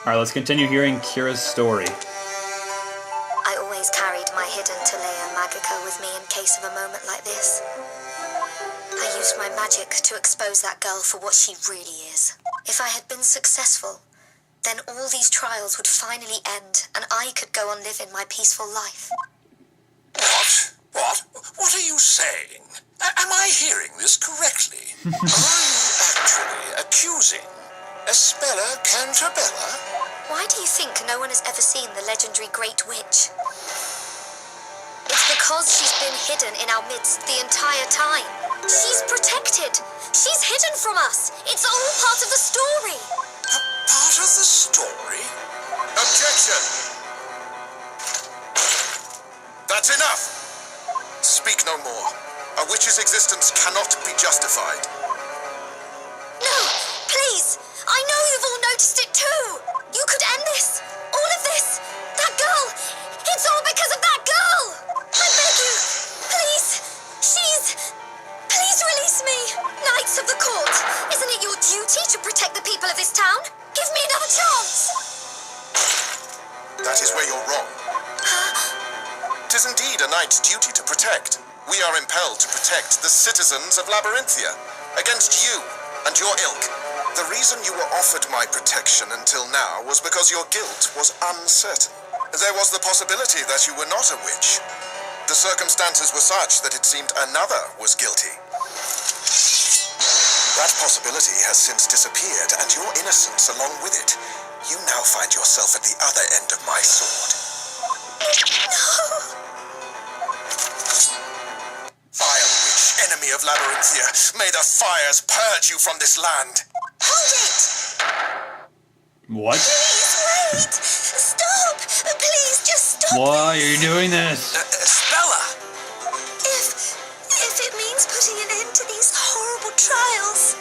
Alright, let's continue hearing Kira's story. I always carried my hidden Telea Magica with me in case of a moment like this. I used my magic to expose that girl for what she really is. If I had been successful, then all these trials would finally end and I could go on living my peaceful life. What are you saying? Am I hearing this correctly? Are you actually accusing Espella Cantabella? Why do you think no one has ever seen the legendary Great Witch? It's because she's been hidden in our midst the entire time. She's protected. She's hidden from us. It's all part of the story. Part of the story? Objection! That's enough! Speak no more. A witch's existence cannot be justified. No, please! I know you've all noticed it too! You could end this! All of this! That girl! It's all because of that girl! I beg you! Please! Please release me! Knights of the Court! Isn't it your duty to protect the people of this town? Give me another chance! That is where you're wrong. Tis indeed a knight's duty to protect. We are impelled to protect the citizens of Labyrinthia against you and your ilk. The reason you were offered my protection until now was because your guilt was uncertain. There was the possibility that you were not a witch. The circumstances were such that it seemed another was guilty. That possibility has since disappeared, and your innocence along with it. You now find yourself at the other end of my sword. No! Vile witch, enemy of Labyrinthia, may the fires purge you from this land. Hold it! What? Please, wait! Stop! Please, just stop! Why are you doing this? Espella! If it means putting an end to these horrible trials,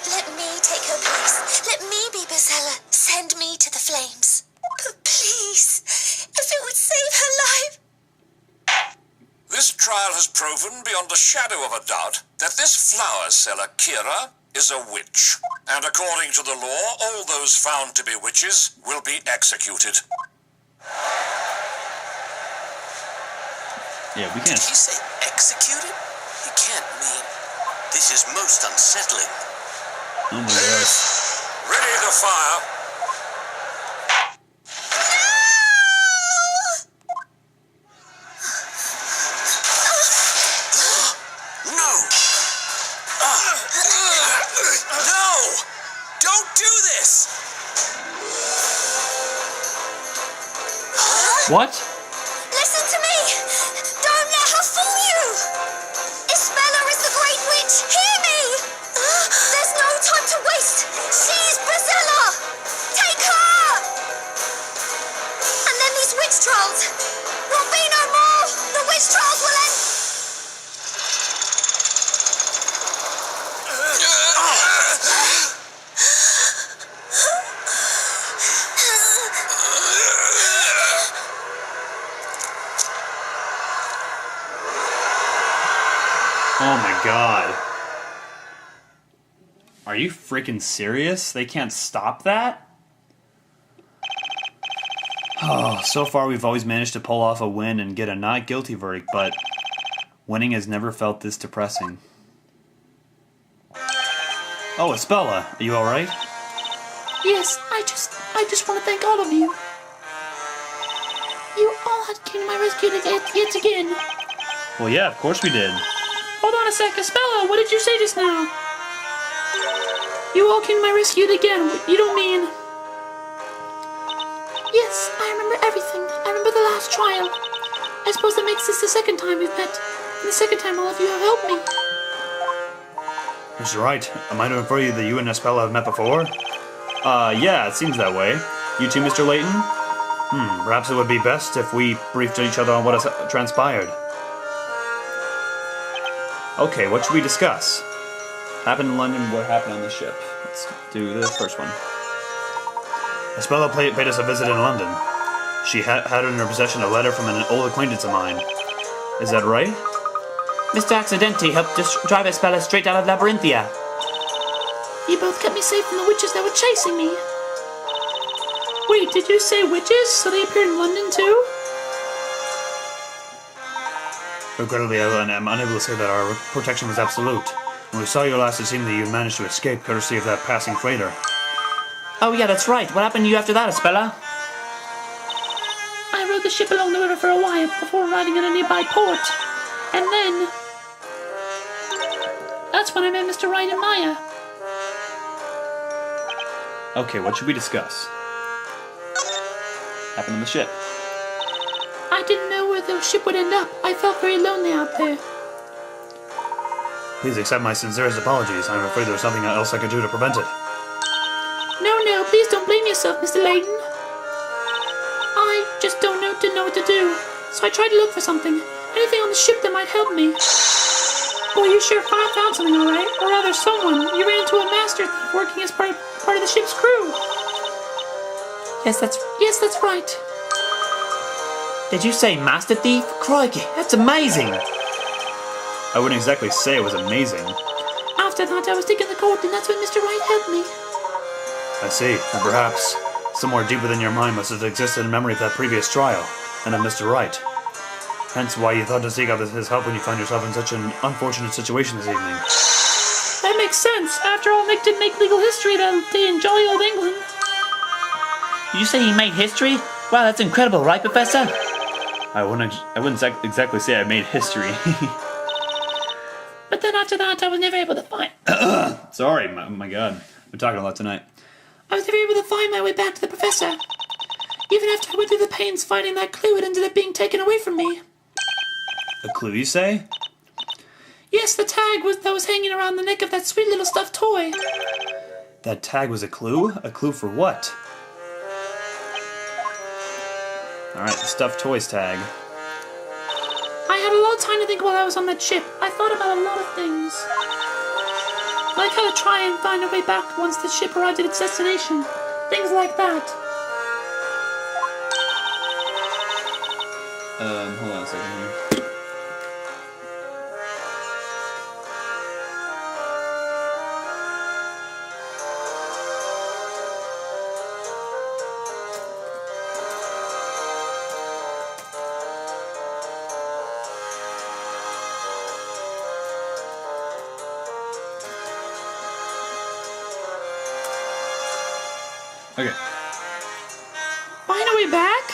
let me take her place. Let me be Bezella. Send me to the flames. But please, if it would save her life. This trial has proven beyond a shadow of a doubt that this flower seller, Kira, is a witch. And according to the law, all those found to be witches will be executed. Yeah, we Did can't. he say executed? He can't mean. This is most unsettling. Oh my god. Ready the fire. No! No! Don't do this! What? Listen to me! Don't let her fool you! Espella is the Great Witch! Hear me! There's no time to waste! She's Bezella! Take her! And then these witch trials will be no more! The witch trials will end! Oh my god. Are you freaking serious? They can't stop that? Oh, so far we've always managed to pull off a win and get a not guilty verdict, but winning has never felt this depressing. Oh, Espella, are you alright? Yes, I just want to thank all of you. You all had came to my rescue yet again. Well, yeah, of course we did. Hold on a sec, Espella, what did you say just now? You all came to my rescue again. You don't mean... Yes, I remember everything. I remember the last trial. I suppose that makes this the second time we've met. And the second time all of you have helped me. Mr. Wright, am I to infer you that you and Espella have met before? Yeah, it seems that way. You too, Mr. Layton? Perhaps it would be best if we briefed each other on what has transpired. Okay, what should we discuss? Happened in London, what happened on the ship. Let's do the first one. Espella paid us a visit in London. She had in her possession a letter from an old acquaintance of mine. Is that right? Mr. Accidenti helped us drive Espella straight out of Labyrinthia. You both kept me safe from the witches that were chasing me. Wait, did you say witches? So they appear in London too? Regrettably, I am unable to say that our protection was absolute. When we saw you last, it seemed that you managed to escape courtesy of that passing freighter. Oh yeah, that's right. What happened to you after that, Espella? I rode the ship along the river for a while before arriving at a nearby port. And then... that's when I met Mr. Wright and Maya. Okay, what should we discuss? Happened on the ship. I didn't know where the ship would end up. I felt very lonely out there. Please accept my sincerest apologies. I'm afraid there's nothing else I could do to prevent it. No, please don't blame yourself, Mr. Layton. I just don't know what to do. So I tried to look for something. Anything on the ship that might help me. Well, you sure found something, alright? Or rather, someone. You ran into a master thief working as part of the ship's crew. Yes, that's right. Did you say Master Thief? Crikey, that's amazing! I wouldn't exactly say it was amazing. After that, I was taken to court, and that's when Mr. Wright helped me. I see, and perhaps somewhere deep within your mind must have existed a memory of that previous trial, and of Mr. Wright. Hence why you thought to seek out his help when you found yourself in such an unfortunate situation this evening. That makes sense. After all, Nick did make legal history that day in jolly old England. Did you say he made history? Wow, that's incredible, right, Professor? I wouldn't exactly say I made history. But then after that, I was never able to find... Sorry, my god. We're talking a lot tonight. I was never able to find my way back to the Professor. Even after I went through the pains finding that clue, it ended up being taken away from me. A clue, you say? Yes, the tag that was hanging around the neck of that sweet little stuffed toy. That tag was a clue? A clue for what? Alright, the stuffed toys tag. I had a lot of time to think while I was on that ship. I thought about a lot of things. Like how to try and find a way back once the ship arrived at its destination. Things like that. Hold on a second here. Okay. Find a way back?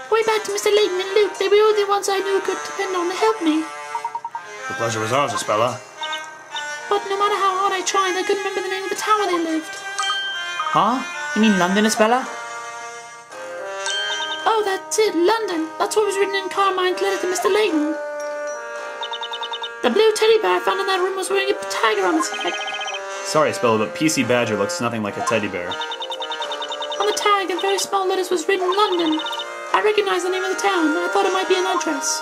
Way back to Mr. Layton and Luke. They were the only ones I knew could depend on to help me. The pleasure was ours, Espella. But no matter how hard I tried, I couldn't remember the name of the tower they lived. Huh? You mean London, Espella? Oh, that's it, London. That's what was written in Carmine's letter to Mr. Layton. The blue teddy bear I found in that room was wearing a tiger on its head. Sorry, Espella, but PC Badger looks nothing like a teddy bear. On the tag, in very small letters, was written London. I recognized the name of the town, and I thought it might be an address.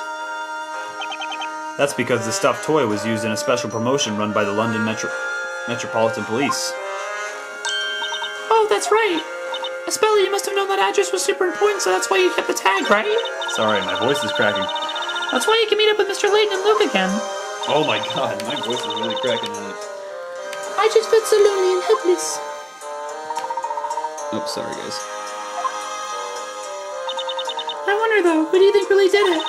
That's because the stuffed toy was used in a special promotion run by the London Metropolitan Police. Oh, that's right. Espella, you must have known that address was super important, so that's why you kept the tag, right? Sorry, my voice is cracking. That's why you can meet up with Mr. Layton and Luke again. Oh my god, my voice is really cracking on it. I just felt so lonely and helpless. Oops, sorry guys. I wonder though, who do you think really did it?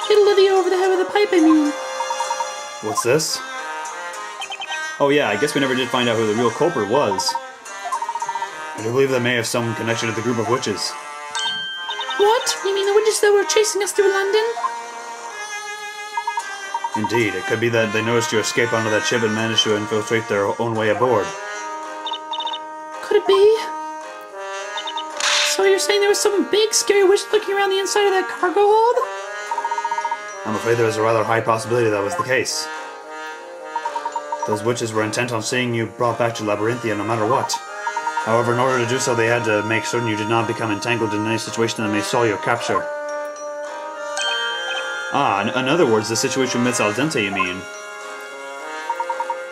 Hit Olivia over the head with a pipe, I mean. What's this? Oh yeah, I guess we never did find out who the real culprit was. I do believe that may have some connection to the group of witches. What? You mean the witches that were chasing us through London? Indeed, it could be that they noticed you escape onto that ship and managed to infiltrate their own way aboard. Could it be? So you're saying there was some big, scary witch looking around the inside of that cargo hold? I'm afraid there is a rather high possibility that was the case. Those witches were intent on seeing you brought back to Labyrinthia no matter what. However, in order to do so, they had to make certain you did not become entangled in any situation that may sully your capture. Ah, in other words, the situation with Miss Al Dente, you mean?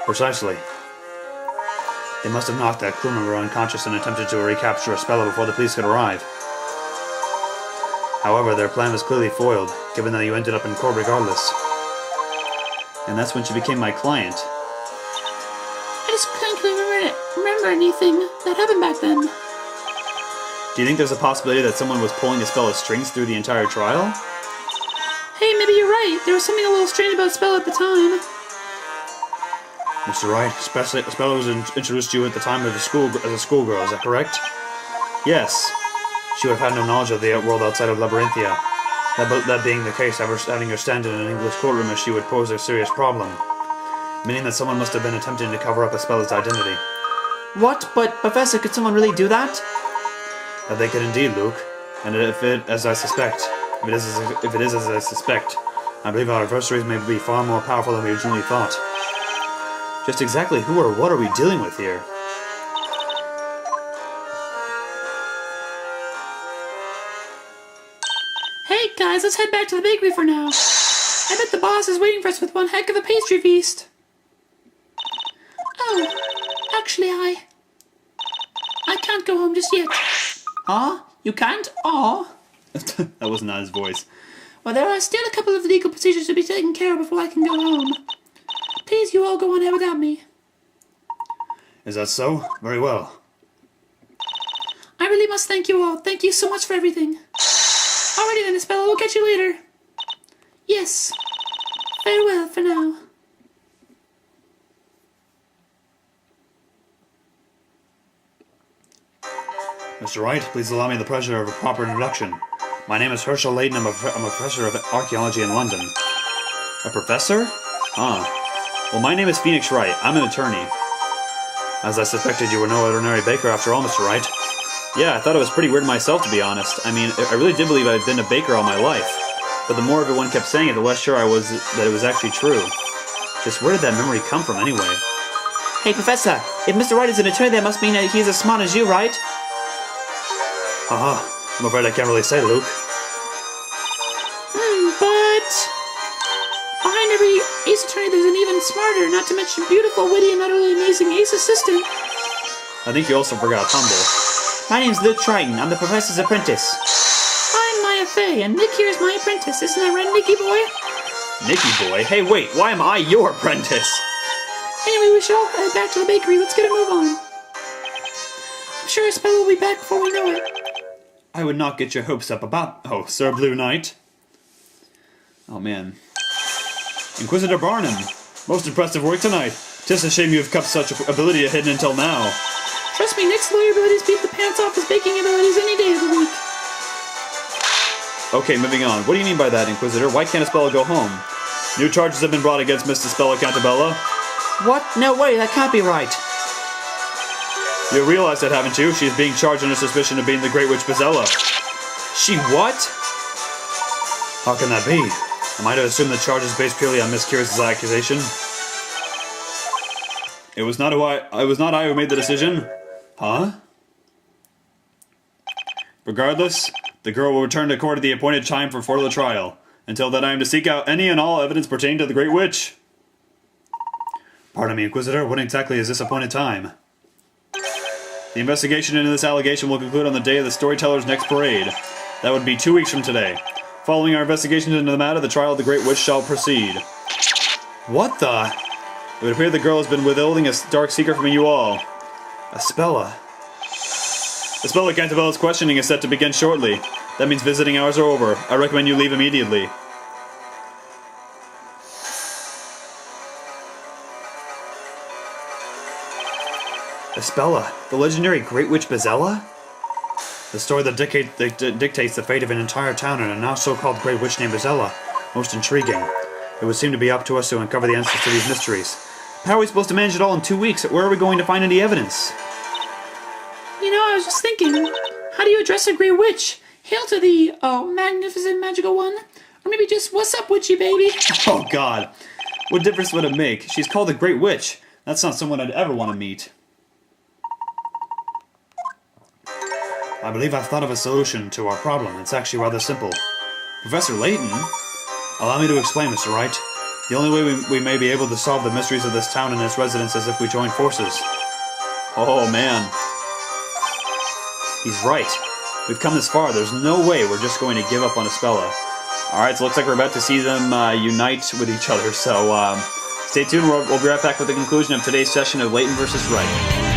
Precisely. They must have knocked that crew member unconscious and attempted to recapture Espella before the police could arrive. However, their plan was clearly foiled, given that you ended up in court regardless. And that's when she became my client. I just couldn't remember anything that happened back then. Do you think there's a possibility that someone was pulling Aspella's strings through the entire trial? Hey, maybe you're right. There was something a little strange about Spell at the time. Mr. Wright, Aspella was introduced to you at the time as a schoolgirl, is that correct? Yes. She would have had no knowledge of the world outside of Labyrinthia. That being the case, having her stand in an English courtroom as she would pose a serious problem. Meaning that someone must have been attempting to cover up Aspella's identity. What? But, Professor, could someone really do that? That they could indeed, Luke. And if it is as I suspect, I believe our adversaries may be far more powerful than we originally thought. Just exactly who or what are we dealing with here? Hey guys, let's head back to the bakery for now. I bet the boss is waiting for us with one heck of a pastry feast. Oh, actually I can't go home just yet. Huh? You can't? Aw. That was not his voice. Well, there are still a couple of legal procedures to be taken care of before I can go home. Please, you all go on ahead without me. Is that so? Very well. I really must thank you all. Thank you so much for everything. Alrighty then, Aspella, we'll catch you later. Yes. Farewell for now. Mr. Wright, please allow me the pleasure of a proper introduction. My name is Herschel Layton. I'm a professor of archaeology in London. A professor? Well, my name is Phoenix Wright. I'm an attorney. As I suspected, you were no ordinary baker after all, Mr. Wright. Yeah, I thought it was pretty weird myself, to be honest. I mean, I really did believe I'd been a baker all my life. But the more everyone kept saying it, the less sure I was that it was actually true. Just where did that memory come from, anyway? Hey, Professor, if Mr. Wright is an attorney, that must mean that he's as smart as you, right? I'm afraid I can't really say, Luke. But behind every ace attorney there's an even smarter, not to mention beautiful, witty, and utterly amazing ace assistant. I think you also forgot humble. My name's Luke Triton. I'm the professor's apprentice. I'm Maya Fey, and Nick here is my apprentice. Isn't that right, Nicky boy? Nicky boy? Hey, wait, why am I your apprentice? Anyway, we should all head back to the bakery. Let's get a move on. I'm sure Aspella will be back before we know it. I would not get your hopes up about... Oh, Sir Blue Knight. Oh, man. Inquisitor Barnum. Most impressive work tonight. Just a shame you have kept such ability hidden until now. Trust me, Nick's lawyer abilities beat the pants off his baking abilities any day of the week. Okay, moving on. What do you mean by that, Inquisitor? Why can't Aspella go home? New charges have been brought against Miss Aspella Cantabella. What? No way, that can't be right. You realize that, haven't you? She is being charged under suspicion of being the Great Witch Bezella. She what? How can that be? Am I to assume the charge is based purely on Miss Kyr's accusation? It was not I who made the decision. Huh? Regardless, the girl will return to court at the appointed time for further trial. Until then, I am to seek out any and all evidence pertaining to the Great Witch. Pardon me, Inquisitor, what exactly is this appointed time? The investigation into this allegation will conclude on the day of the storyteller's next parade. That would be 2 weeks from today. Following our investigations into the matter, the trial of the Great Witch shall proceed. What the? It would appear the girl has been withholding a dark secret from you all. Aspella. Aspella Cantabella's questioning is set to begin shortly. That means visiting hours are over. I recommend you leave immediately. Aspella, the legendary Great Witch Bezella? The story that dictates the fate of an entire town and a now so-called Great Witch named Bezella. Most intriguing. It would seem to be up to us to uncover the answers to these mysteries. How are we supposed to manage it all in 2 weeks? Where are we going to find any evidence? You know, I was just thinking, how do you address a Great Witch? Hail to thee, oh magnificent magical one. Or maybe just, what's up, witchy baby? Oh god. What difference would it make? She's called the Great Witch. That's not someone I'd ever want to meet. I believe I've thought of a solution to our problem. It's actually rather simple. Professor Layton? Allow me to explain, Mr. Wright. The only way we may be able to solve the mysteries of this town and its residents is if we join forces. Oh, man. He's right. We've come this far. There's no way we're just going to give up on Aspella. Alright, so it looks like we're about to see them unite with each other. So, stay tuned. We'll be right back with the conclusion of today's session of Layton vs. Wright.